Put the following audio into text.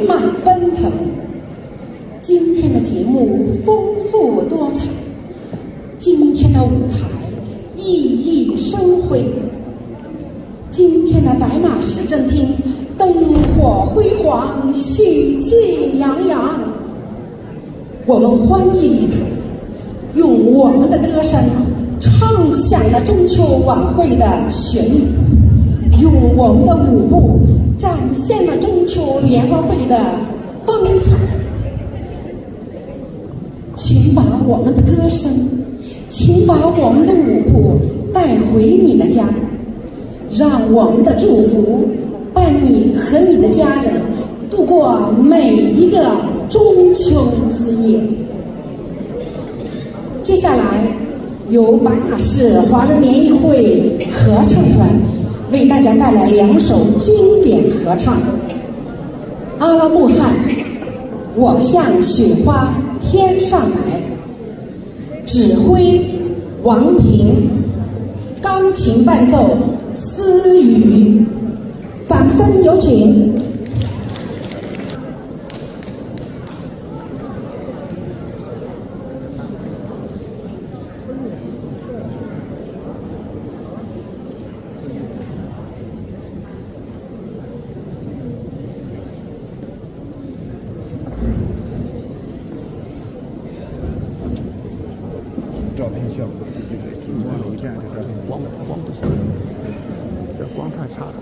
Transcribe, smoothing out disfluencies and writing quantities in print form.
马奔腾。今天的节目丰富多彩，今天的舞台熠熠生辉，今天的白马市政厅灯火辉煌，喜气洋洋。我们欢聚一堂，用我们的歌声唱响了中秋晚会的旋律，用我们的舞步展现了中秋联欢会的风采。请把我们的歌声，请把我们的舞步带回你的家，让我们的祝福伴你和你的家人度过每一个中秋之夜。接下来由白马市华人联谊会合唱团为大家带来2首经典合唱：阿拉木汗《我像雪花天上来》，指挥王平，钢琴伴奏思雨。掌声有请。照片效果，有这样的照片，光不行，这光太差了。